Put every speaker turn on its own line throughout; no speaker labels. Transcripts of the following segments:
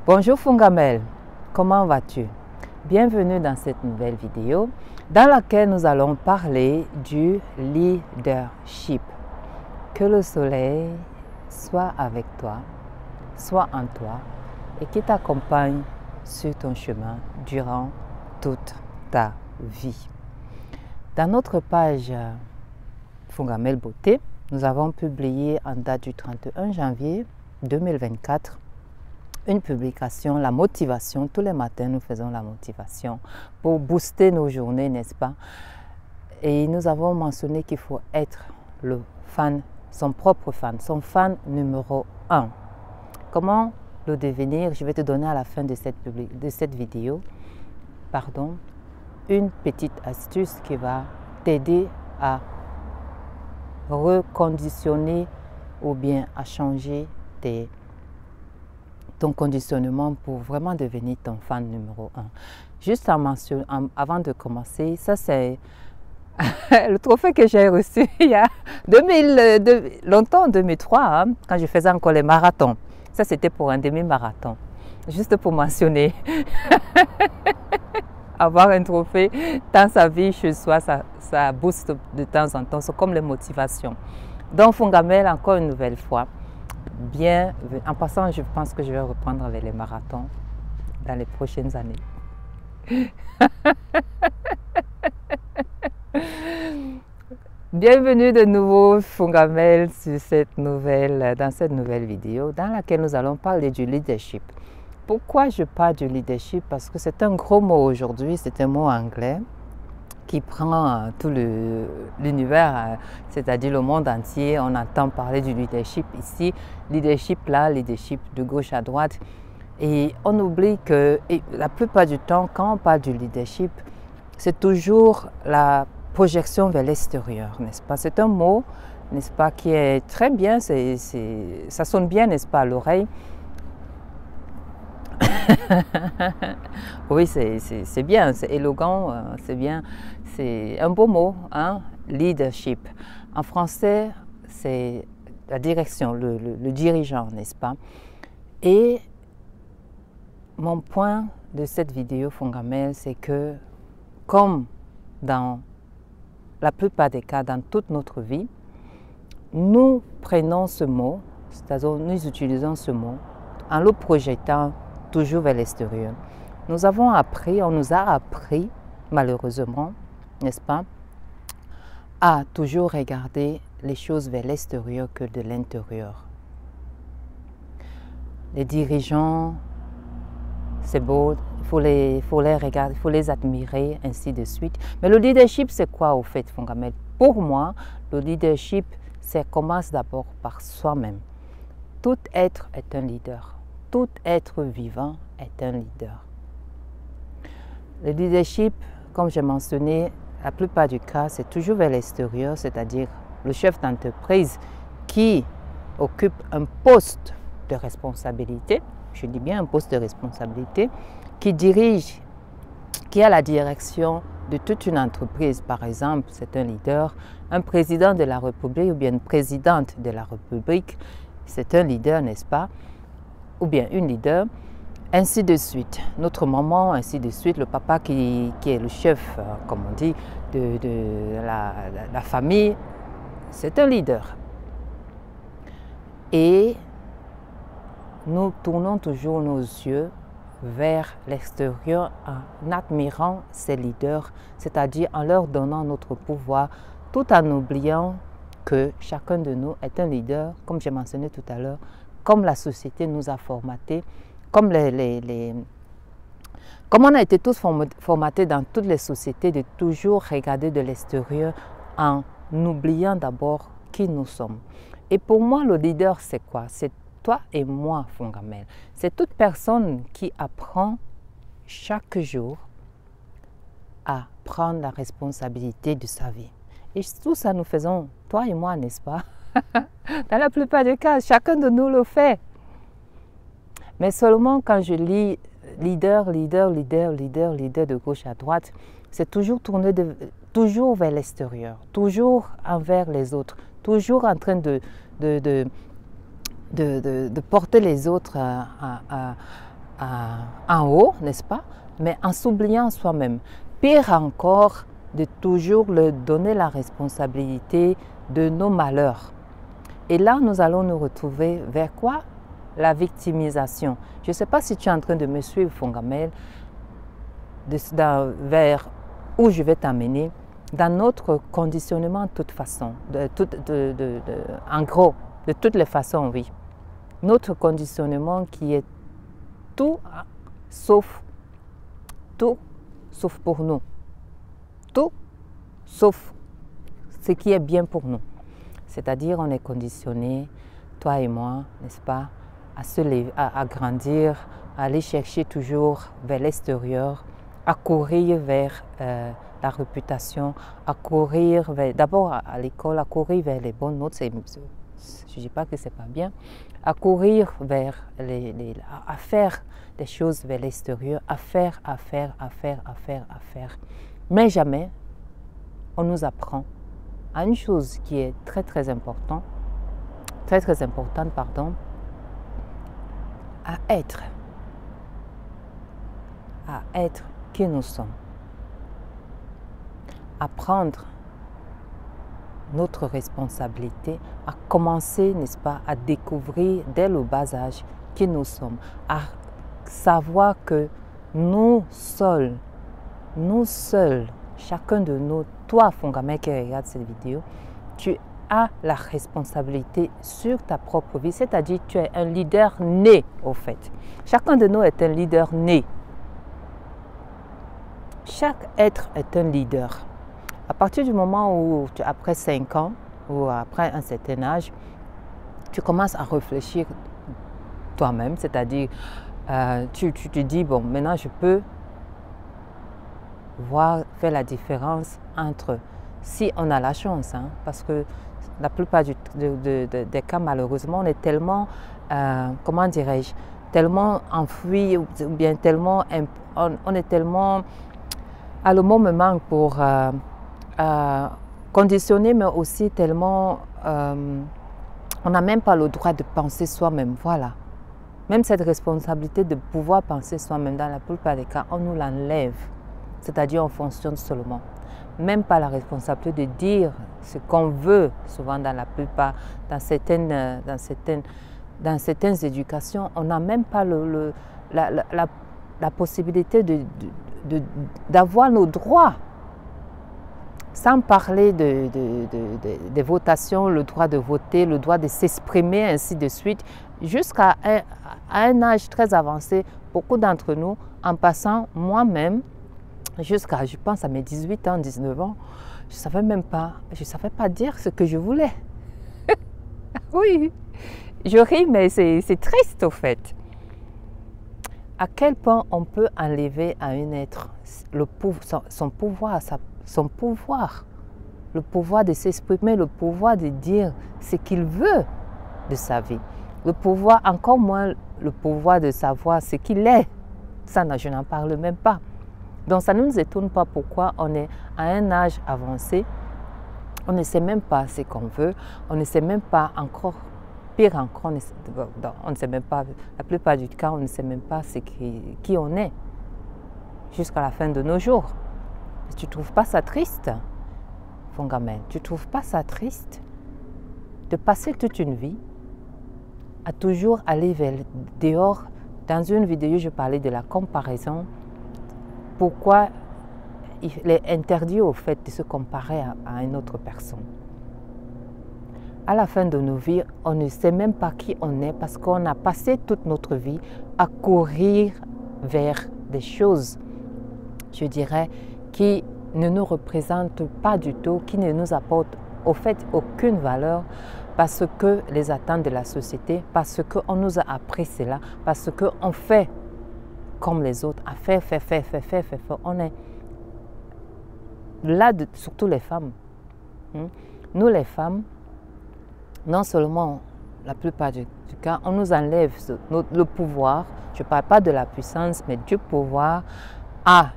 Bonjour Fungamel, comment vas-tu? Bienvenue dans cette nouvelle vidéo dans laquelle nous allons parler du leadership. Que le soleil soit avec toi, soit en toi et qui t'accompagne sur ton chemin durant toute ta vie. Dans notre page Fungamel Beauté, nous avons publié en date du 31 janvier 2024 une publication, la motivation. Tous les matins, nous faisons la motivation pour booster nos journées, n'est-ce pas? Et nous avons mentionné qu'il faut être le fan, son propre fan, son fan numéro 1. Comment le devenir? Je vais te donner à la fin de cette vidéo, une petite astuce qui va t'aider à reconditionner ou bien à changer ton conditionnement pour vraiment devenir ton fan numéro 1. Juste avant de commencer, ça c'est le trophée que j'ai reçu il y a longtemps, en 2003, hein, quand je faisais encore les marathons. Ça c'était pour un demi-marathon. Juste pour mentionner. Avoir un trophée dans sa vie chez soi, ça booste de temps en temps. C'est comme les motivations. Donc Fungamel, encore une nouvelle fois, en passant, je pense que je vais reprendre avec les marathons dans les prochaines années. Bienvenue de nouveau Fungamel dans cette nouvelle vidéo dans laquelle nous allons parler du leadership. Pourquoi je parle du leadership? Parce que c'est un gros mot aujourd'hui, c'est un mot anglais qui prend tout l'univers, c'est-à-dire le monde entier. On entend parler du leadership ici, leadership là, leadership de gauche à droite. Et on oublie que la plupart du temps, quand on parle du leadership, c'est toujours la projection vers l'extérieur, n'est-ce pas? C'est un mot, n'est-ce pas, qui est très bien, ça sonne bien, n'est-ce pas, à l'oreille. Oui, c'est bien, c'est élégant, c'est bien, c'est un beau mot, hein? Leadership. En français, c'est la direction, le dirigeant, n'est-ce pas? Et mon point de cette vidéo Fungamel, c'est que comme dans la plupart des cas, dans toute notre vie, nous prenons ce mot, c'est-à-dire nous utilisons ce mot en le projetant toujours vers l'extérieur. On nous a appris, malheureusement, n'est-ce pas, à toujours regarder les choses vers l'extérieur que de l'intérieur. Les dirigeants, c'est beau, il faut les regarder, il faut les admirer, ainsi de suite. Mais le leadership, c'est quoi au fait, Fungamel? Pour moi, le leadership, ça commence d'abord par soi-même. Tout être est un leader. Tout être vivant est un leader. Le leadership, comme j'ai mentionné, la plupart du cas, c'est toujours vers l'extérieur, c'est-à-dire le chef d'entreprise qui occupe un poste de responsabilité, je dis bien un poste de responsabilité, qui dirige, qui a la direction de toute une entreprise. Par exemple, c'est un leader, un président de la République ou bien une présidente de la République, c'est un leader, n'est-ce pas? Ou bien une leader, ainsi de suite. Notre maman, ainsi de suite, le papa qui est le chef, comme on dit, de la famille, c'est un leader. Et nous tournons toujours nos yeux vers l'extérieur en admirant ces leaders, c'est-à-dire en leur donnant notre pouvoir, tout en oubliant que chacun de nous est un leader, comme j'ai mentionné tout à l'heure, comme la société nous a formatés, comme on a été tous formatés dans toutes les sociétés de toujours regarder de l'extérieur en oubliant d'abord qui nous sommes. Et pour moi, le leader, c'est quoi? C'est toi et moi, Fungamel. C'est toute personne qui apprend chaque jour à prendre la responsabilité de sa vie. Et tout ça, nous faisons, toi et moi, n'est-ce pas? Dans la plupart des cas, chacun de nous le fait. Mais seulement quand je lis leader de gauche à droite, c'est toujours tourné toujours vers l'extérieur, toujours envers les autres, toujours en train de porter les autres en haut, n'est-ce pas? Mais en s'oubliant soi-même. Pire encore, de toujours leur donner la responsabilité de nos malheurs. Et là, nous allons nous retrouver vers quoi? La victimisation. Je ne sais pas si tu es en train de me suivre, Fongamel, vers où je vais t'amener, dans notre conditionnement de toute façon, en gros, de toutes les façons, oui. Notre conditionnement qui est tout sauf pour nous. Tout sauf ce qui est bien pour nous. C'est-à-dire, on est conditionné, toi et moi, n'est-ce pas, à grandir, à aller chercher toujours vers l'extérieur, à courir vers la réputation, à courir d'abord à l'école, à courir vers les bonnes notes. Je ne dis pas que ce n'est pas bien, à courir vers à faire des choses vers l'extérieur, à faire. Mais jamais on nous apprend à une chose qui est très importante, à être qui nous sommes, à prendre notre responsabilité, à commencer, n'est-ce pas, à découvrir dès le bas âge qui nous sommes, à savoir que nous seuls, chacun de nous, toi Fongamel qui regarde cette vidéo, tu as la responsabilité sur ta propre vie, c'est-à-dire tu es un leader né au fait. Chacun de nous est un leader né. Chaque être est un leader. À partir du moment où, après 5 ans ou après un certain âge, tu commences à réfléchir toi-même, c'est-à-dire tu te dis, bon, maintenant je peux faire la différence entre, si on a la chance, hein, parce que la plupart des cas, malheureusement, on est tellement, comment dirais-je, tellement enfoui ou bien tellement, on est tellement, à le mot me manque pour conditionner, mais aussi tellement, on n'a même pas le droit de penser soi-même, voilà. Même cette responsabilité de pouvoir penser soi-même, dans la plupart des cas, on nous l'enlève. C'est-à-dire on fonctionne seulement. Même pas la responsabilité de dire ce qu'on veut, souvent dans la plupart, dans certaines éducations, on n'a même pas la possibilité d'avoir nos droits. Sans parler des votations, le droit de voter, le droit de s'exprimer, ainsi de suite, jusqu'à un âge très avancé, beaucoup d'entre nous, en passant moi-même, jusqu'à, je pense, à mes 18 ans, 19 ans, je ne savais pas dire ce que je voulais. Oui, je ris, mais c'est triste au fait. À quel point on peut enlever à un être son pouvoir, le pouvoir de s'exprimer, le pouvoir de dire ce qu'il veut de sa vie, le pouvoir, encore moins le pouvoir de savoir ce qu'il est. Ça, je n'en parle même pas. Donc ça ne nous étonne pas pourquoi on est à un âge avancé, on ne sait même pas ce qu'on veut, on ne sait même pas encore, pire encore, on ne sait même pas, la plupart du temps, on ne sait même pas qui on est jusqu'à la fin de nos jours. Tu ne trouves pas ça triste, Fongamel? Tu ne trouves pas ça triste de passer toute une vie à toujours aller vers dehors? Dans une vidéo, je parlais de la comparaison. Pourquoi il est interdit au fait de se comparer à une autre personne. À la fin de nos vies, on ne sait même pas qui on est parce qu'on a passé toute notre vie à courir vers des choses, je dirais, qui ne nous représentent pas du tout, qui ne nous apportent au fait aucune valeur parce que les attentes de la société, parce qu'on nous a appris cela, parce qu'on fait comme les autres, à faire. On est là, surtout les femmes. Nous les femmes, non seulement la plupart du cas, on nous enlève le pouvoir, je ne parle pas de la puissance, mais du pouvoir à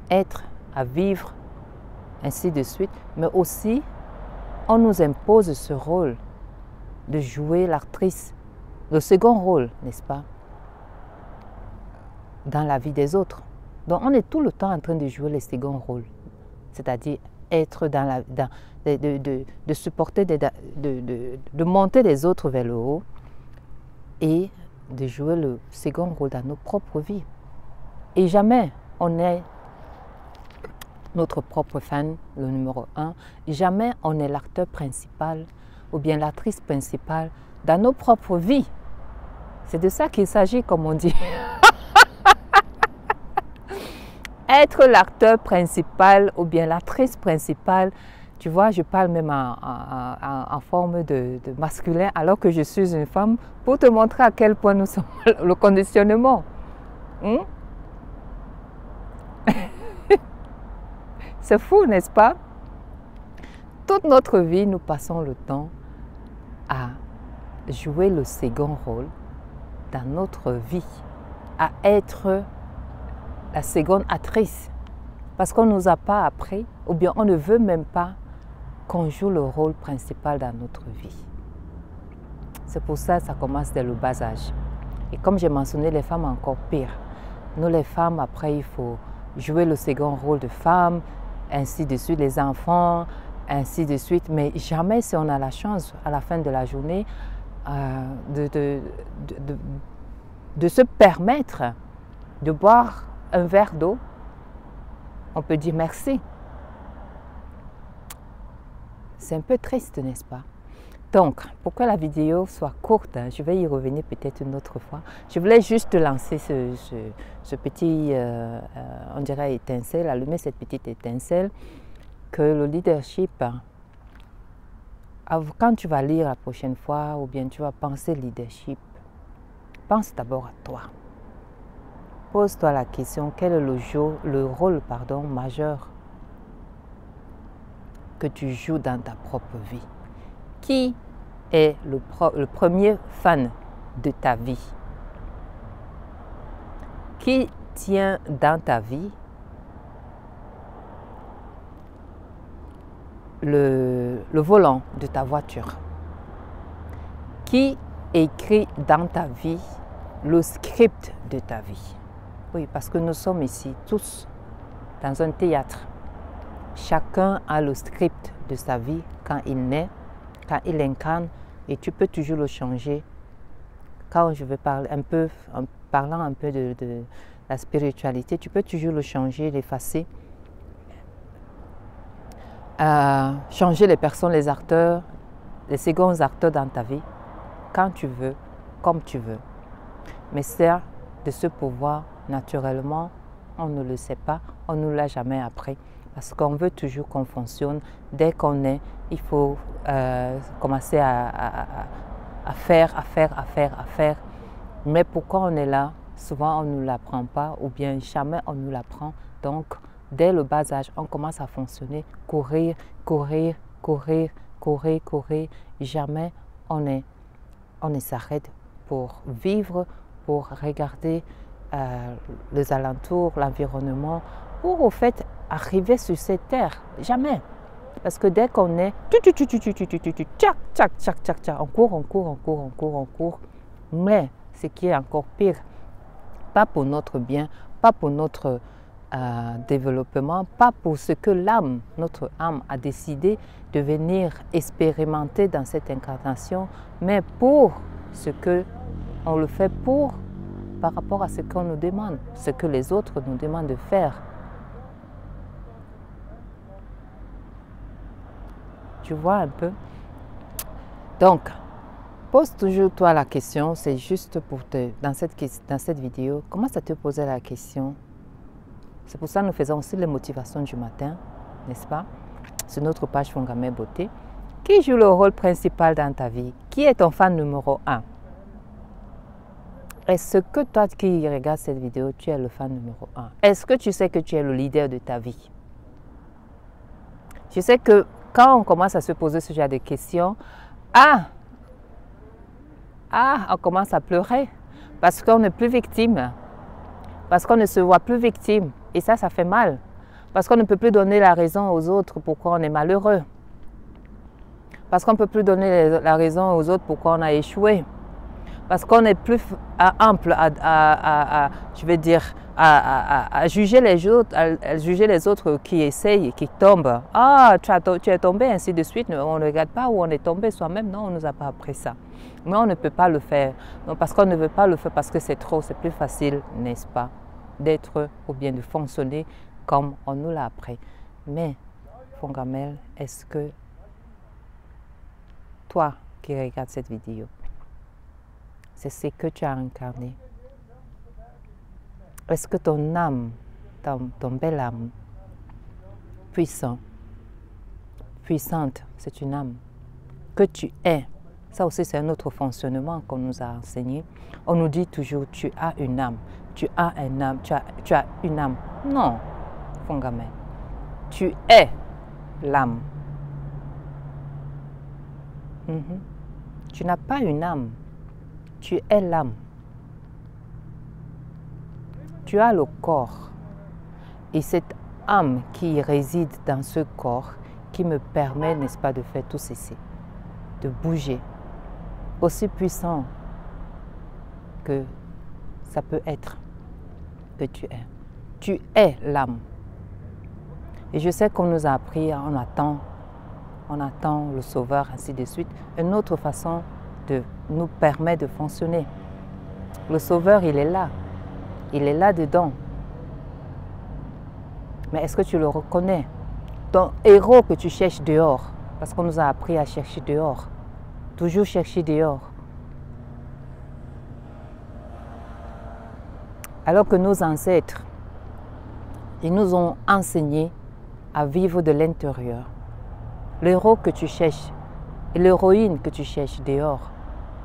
être, à vivre, ainsi de suite. Mais aussi, on nous impose ce rôle de jouer l'actrice le second rôle, n'est-ce pas, dans la vie des autres. Donc on est tout le temps en train de jouer le second rôle, c'est-à-dire être dans la, de supporter, de monter les autres vers le haut et de jouer le second rôle dans nos propres vies. Et jamais on est notre propre fan, le numéro 1, jamais on est l'acteur principal ou bien l'actrice principale dans nos propres vies. C'est de ça qu'il s'agit, comme on dit. Être l'acteur principal ou bien l'actrice principale, tu vois, je parle même en forme de masculin alors que je suis une femme pour te montrer à quel point nous sommes le conditionnement. C'est fou, n'est-ce pas? Toute notre vie, nous passons le temps à jouer le second rôle dans notre vie, à être la seconde actrice, parce qu'on ne nous a pas appris, ou bien on ne veut même pas qu'on joue le rôle principal dans notre vie. C'est pour ça que ça commence dès le bas âge. Et comme j'ai mentionné, les femmes encore pire. Nous les femmes, après, il faut jouer le second rôle de femme, ainsi de suite, les enfants, ainsi de suite. Mais jamais si on a la chance, à la fin de la journée, de se permettre de boire un verre d'eau, on peut dire merci. C'est un peu triste, n'est-ce pas? Donc, pour que la vidéo soit courte, je vais y revenir peut-être une autre fois. Je voulais juste lancer ce petit, on dirait étincelle, allumer cette petite étincelle, que le leadership, quand tu vas lire la prochaine fois, ou bien tu vas penser leadership, pense d'abord à toi. Pose-toi la question, quel est le rôle majeur que tu joues dans ta propre vie? Qui est le premier fan de ta vie? Qui tient dans ta vie le volant de ta voiture? Qui écrit dans ta vie le script de ta vie? Oui, parce que nous sommes ici tous dans un théâtre. Chacun a le script de sa vie quand il naît, quand il incarne, et tu peux toujours le changer. Quand je vais parler un peu, en parlant un peu de la spiritualité, tu peux toujours le changer, l'effacer. Changer les personnes, les acteurs, les seconds acteurs dans ta vie, quand tu veux, comme tu veux. Mais c'est de ce pouvoir, naturellement, on ne le sait pas, on ne l'a jamais appris. Parce qu'on veut toujours qu'on fonctionne. Dès qu'on est, il faut commencer à faire. Mais pourquoi on est là? Souvent, on ne nous l'apprend pas ou bien jamais on nous l'apprend. Donc, dès le bas âge, on commence à fonctionner, courir. Jamais on ne s'arrête pour vivre, pour regarder les alentours, l'environnement, pour au fait arriver sur cette terre. Jamais. Parce que dès qu'on est, on court. Mais ce qui est encore pire, pas pour notre bien, pas pour notre développement, pas pour ce que l'âme, notre âme a décidé de venir expérimenter dans cette incarnation, mais pour ce que on le fait pour, par rapport à ce qu'on nous demande, ce que les autres nous demandent de faire. Tu vois un peu? Donc, pose toujours toi la question, c'est juste pour dans cette vidéo, commence à te poser la question. C'est pour ça que nous faisons aussi les motivations du matin, n'est-ce pas? Sur notre page Fongamay Beauté. Qui joue le rôle principal dans ta vie? Qui est ton fan numéro 1? Est-ce que toi qui regardes cette vidéo, tu es le fan numéro 1? Est-ce que tu sais que tu es le leader de ta vie? Je sais que quand on commence à se poser ce genre de questions, on commence à pleurer parce qu'on n'est plus victime, parce qu'on ne se voit plus victime. Et ça fait mal, parce qu'on ne peut plus donner la raison aux autres pourquoi on est malheureux, parce qu'on ne peut plus donner la raison aux autres pourquoi on a échoué, parce qu'on est plus ample je vais dire, à juger les autres, à juger les autres qui essayent, qui tombent. Ah, tu es tombé, ainsi de suite. On ne regarde pas où on est tombé soi-même. Non, on ne nous a pas appris ça. Mais on ne peut pas le faire. Non, parce qu'on ne veut pas le faire parce que c'est trop, c'est plus facile, n'est-ce pas, d'être ou bien de fonctionner comme on nous l'a appris. Mais, Fongamel, est-ce que toi qui regardes cette vidéo, c'est ce que tu as incarné? Est-ce que ton âme, ton belle âme, puissante, c'est une âme que tu es? Ça aussi, c'est un autre fonctionnement qu'on nous a enseigné. On nous dit toujours, tu as une âme, tu as une âme, tu as une âme. Non, Fongamel, tu es l'âme. Tu n'as pas une âme, tu es l'âme. Tu as le corps et cette âme qui réside dans ce corps qui me permet, n'est-ce pas, de faire tout ceci, de bouger, aussi puissant que ça peut être que tu es. Tu es l'âme. Et je sais qu'on nous a appris, on attend le Sauveur, ainsi de suite. Une autre façon de nous permet de fonctionner. Le Sauveur, il est là. Il est là-dedans. Mais est-ce que tu le reconnais? Ton héros que tu cherches dehors, parce qu'on nous a appris à chercher dehors. Toujours chercher dehors. Alors que nos ancêtres, ils nous ont enseigné à vivre de l'intérieur. L'héros que tu cherches et l'héroïne que tu cherches dehors,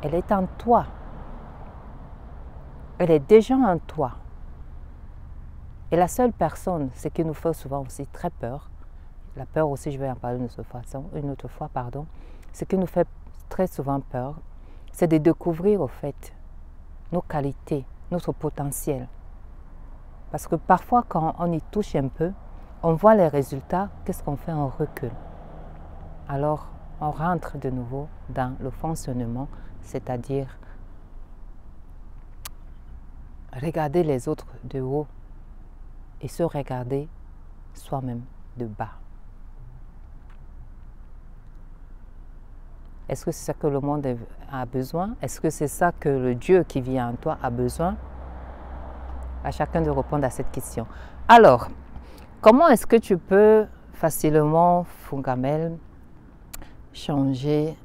elle est en toi. Elle est déjà en toi. Et la seule personne, ce qui nous fait souvent aussi très peur, la peur aussi, je vais en parler une autre fois, ce qui nous fait très souvent peur, c'est de découvrir au fait nos qualités, notre potentiel. Parce que parfois, quand on y touche un peu, on voit les résultats, qu'est-ce qu'on fait? On recule. Alors, on rentre de nouveau dans le fonctionnement, c'est-à-dire regarder les autres de haut et se regarder soi-même de bas. Est-ce que c'est ça que le monde a besoin? Est-ce que c'est ça que le Dieu qui vit en toi a besoin? À chacun de répondre à cette question. Alors, comment est-ce que tu peux facilement, Fongamel, changer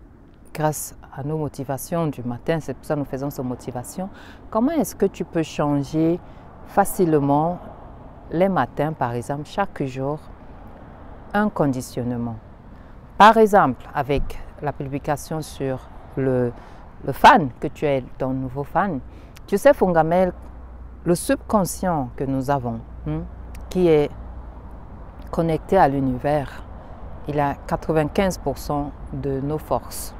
grâce à nos motivations du matin? C'est pour ça que nous faisons ces motivations. Comment est-ce que tu peux changer facilement les matins, par exemple, chaque jour, un conditionnement? Par exemple, avec la publication sur le fan, que tu es ton nouveau fan, tu sais, Fongamel, le subconscient que nous avons, qui est connecté à l'univers, il a 95% de nos forces,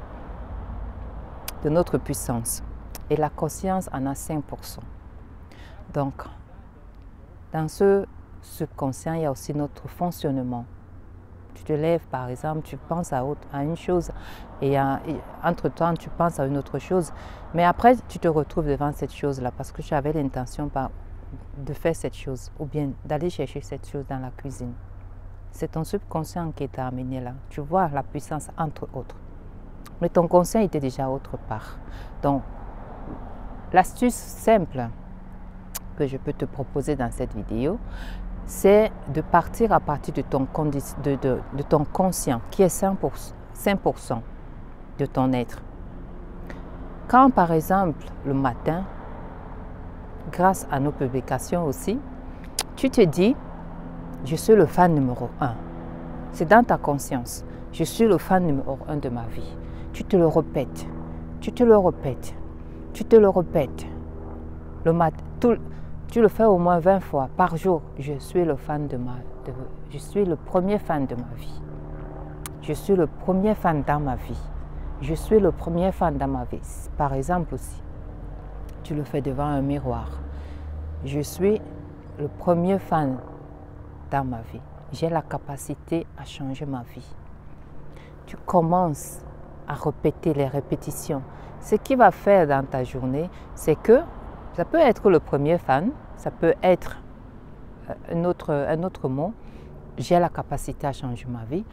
de notre puissance. Et la conscience en a 5%. Donc, dans ce subconscient, il y a aussi notre fonctionnement. Tu te lèves, par exemple, tu penses à une chose et entre-temps, tu penses à une autre chose. Mais après, tu te retrouves devant cette chose-là parce que tu avais l'intention de faire cette chose ou bien d'aller chercher cette chose dans la cuisine. C'est ton subconscient qui t'a amené là. Tu vois la puissance entre autres. Mais ton conscient était déjà autre part. Donc, l'astuce simple que je peux te proposer dans cette vidéo, c'est de partir à partir de ton conscient, qui est 5% de ton être. Quand, par exemple, le matin, grâce à nos publications aussi, tu te dis, je suis le fan numéro 1. C'est dans ta conscience. Je suis le fan numéro 1 de ma vie. Tu te le répètes. Tu te le répètes. Tu te le répètes. Tu le fais au moins 20 fois par jour. Je suis le je suis le premier fan de ma vie. Je suis le premier fan dans ma vie. Je suis le premier fan dans ma vie. Par exemple aussi, tu le fais devant un miroir. Je suis le premier fan dans ma vie. J'ai la capacité à changer ma vie. Tu commences à répéter les répétitions. Ce qui va faire dans ta journée, c'est que ça peut être le premier fan, ça peut être un autre mot, j'ai la capacité à changer ma vie,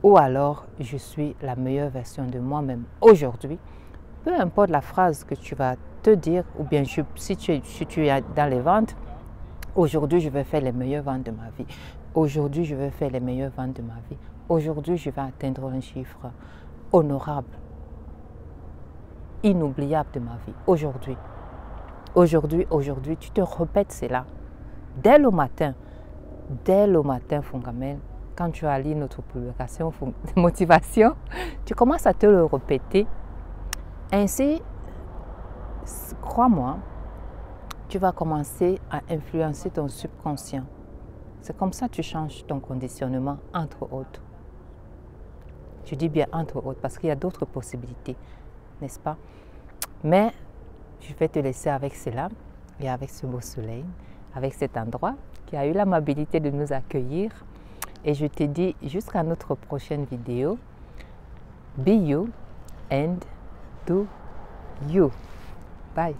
ou alors je suis la meilleure version de moi-même aujourd'hui. Peu importe la phrase que tu vas te dire, ou bien si tu es dans les ventes, aujourd'hui je vais faire les meilleures ventes de ma vie. Aujourd'hui je vais faire les meilleures ventes de ma vie. Aujourd'hui je vais atteindre un chiffre honorable, inoubliable de ma vie. Aujourd'hui, tu te répètes cela. Dès le matin, Fongamel, quand tu as lu notre publication de motivation, tu commences à te le répéter. Ainsi, crois-moi, tu vas commencer à influencer ton subconscient. C'est comme ça que tu changes ton conditionnement, entre autres. Je dis bien entre autres parce qu'il y a d'autres possibilités, n'est-ce pas? Mais je vais te laisser avec cela et avec ce beau soleil, avec cet endroit qui a eu l'amabilité de nous accueillir. Et je te dis jusqu'à notre prochaine vidéo. Be you and do you. Bye.